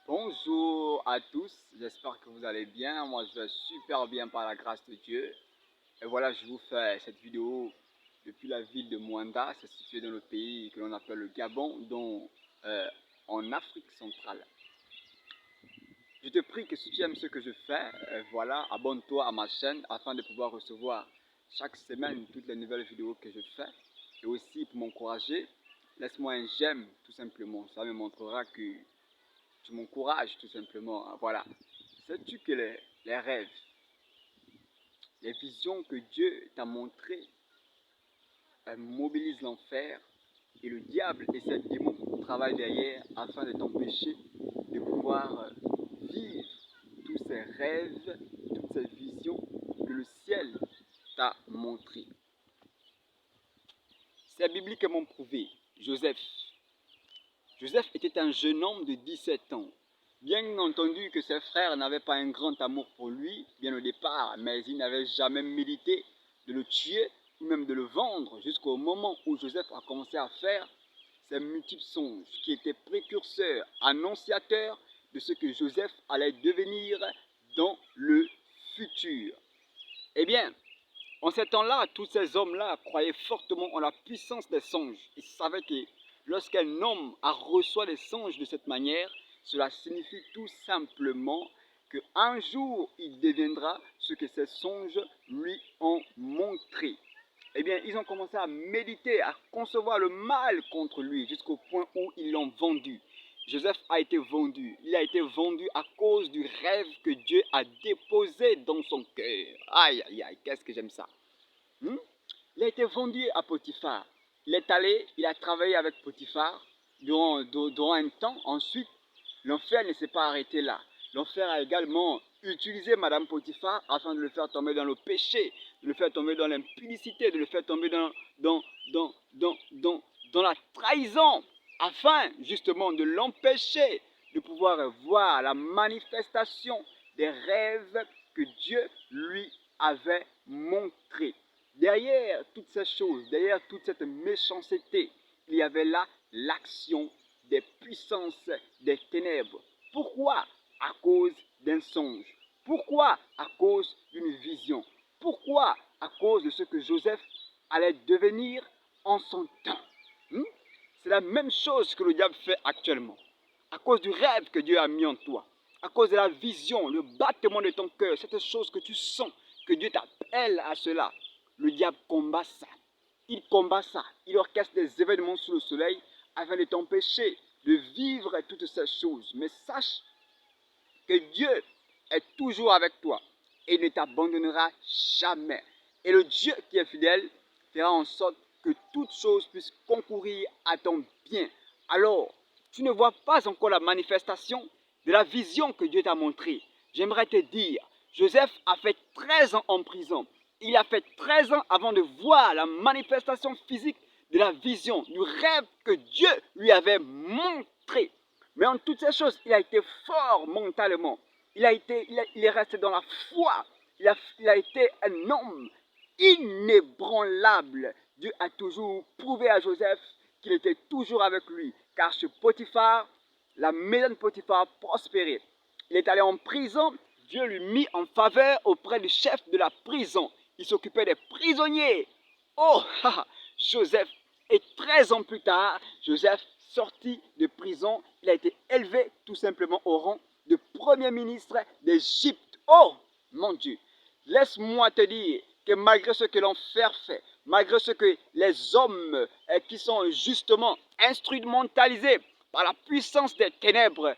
Bonjour à tous, j'espère que vous allez bien. Moi je vais super bien par la grâce de Dieu. Et voilà, je vous fais cette vidéo depuis la ville de Mwanda, c'est situé dans le pays que l'on appelle le Gabon, en Afrique centrale. Je te prie que si tu aimes ce que je fais, voilà, abonne-toi à ma chaîne afin de pouvoir recevoir chaque semaine toutes les nouvelles vidéos que je fais. Et aussi pour m'encourager, laisse-moi un j'aime tout simplement, ça me montrera que tu m'encourages tout simplement. Voilà. Sais-tu que les rêves, les visions que Dieu t'a montrées mobilisent l'enfer et le diable et ses démons travaillent derrière afin de t'empêcher de pouvoir vivre tous ces rêves, toutes ces visions que le ciel t'a montrées. C'est bibliquement prouvé. Joseph était un jeune homme de 17 ans. Bien entendu que ses frères n'avaient pas un grand amour pour lui, bien au départ, mais ils n'avaient jamais médité de le tuer ou même de le vendre jusqu'au moment où Joseph a commencé à faire ses multiples songes qui étaient précurseurs, annonciateurs de ce que Joseph allait devenir dans le futur. Eh bien, en ces temps-là, tous ces hommes-là croyaient fortement en la puissance des songes. Ils savaient que lorsqu'un homme reçoit des songes de cette manière, cela signifie tout simplement qu'un jour, il deviendra ce que ces songes lui ont montré. Eh bien, ils ont commencé à méditer, à concevoir le mal contre lui jusqu'au point où ils l'ont vendu. Joseph a été vendu. Il a été vendu à cause du rêve que Dieu a déposé dans son cœur. Aïe, aïe, aïe, qu'est-ce que j'aime ça. Il a été vendu à Potiphar. Il est allé, il a travaillé avec Potiphar durant un temps. Ensuite, l'enfer ne s'est pas arrêté là. L'enfer a également utilisé Madame Potiphar afin de le faire tomber dans le péché, de le faire tomber dans l'impudicité, de le faire tomber dans la trahison, afin justement de l'empêcher de pouvoir voir la manifestation des rêves que Dieu lui avait montrés. Derrière toutes ces choses, derrière toute cette méchanceté, il y avait là l'action des puissances des ténèbres. Pourquoi? À cause d'un songe. Pourquoi? À cause d'une vision. Pourquoi? À cause de ce que Joseph allait devenir en son temps. C'est la même chose que le diable fait actuellement. À cause du rêve que Dieu a mis en toi, à cause de la vision, le battement de ton cœur, cette chose que tu sens, que Dieu t'appelle à cela, le diable combat ça. Il combat ça. Il orchestre des événements sous le soleil afin de t'empêcher de vivre toutes ces choses. Mais sache que Dieu est toujours avec toi et ne t'abandonnera jamais. Et le Dieu qui est fidèle fera en sorte que toutes choses puissent concourir à ton bien. Alors, tu ne vois pas encore la manifestation de la vision que Dieu t'a montrée. J'aimerais te dire, Joseph a fait 13 ans en prison. Il a fait 13 ans avant de voir la manifestation physique de la vision, du rêve que Dieu lui avait montré. Mais en toutes ces choses, il a été fort mentalement. Il est resté dans la foi. Il a été un homme inébranlable. Dieu a toujours prouvé à Joseph qu'il était toujours avec lui. Car chez Potiphar, la maison de Potiphar prospérait. Il est allé en prison. Dieu lui mit en faveur auprès du chef de la prison. Il s'occupait des prisonniers. Oh, Joseph. Et 13 ans plus tard, Joseph sorti de prison, il a été élevé tout simplement au rang de premier ministre d'Égypte. Oh, mon Dieu, laisse-moi te dire que malgré ce que l'enfer fait, malgré ce que les hommes qui sont justement instrumentalisés par la puissance des ténèbres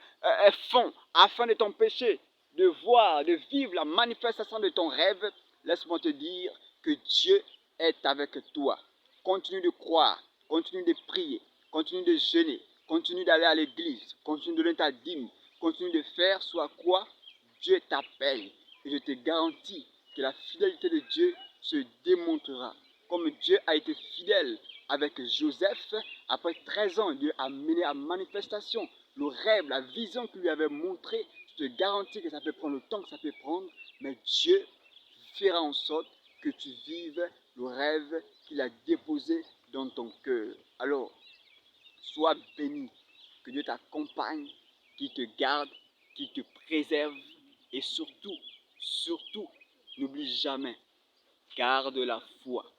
font afin de t'empêcher de voir, de vivre la manifestation de ton rêve, laisse-moi te dire que Dieu est avec toi. Continue de croire, continue de prier, continue de jeûner, continue d'aller à l'église, continue de donner ta dîme, continue de faire soit quoi Dieu t'appelle. Et je te garantis que la fidélité de Dieu se démontrera. Comme Dieu a été fidèle avec Joseph, après 13 ans, Dieu a mené à manifestation le rêve, la vision qu'il lui avait montré. Je te garantis que ça peut prendre le temps que ça peut prendre, mais Dieu fera en sorte que tu vives le rêve qu'il a déposé dans ton cœur. Alors, sois béni, que Dieu t'accompagne, qui te garde, qui te préserve et surtout, n'oublie jamais, garde la foi.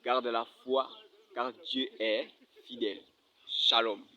Garde la foi car Dieu est fidèle. Shalom.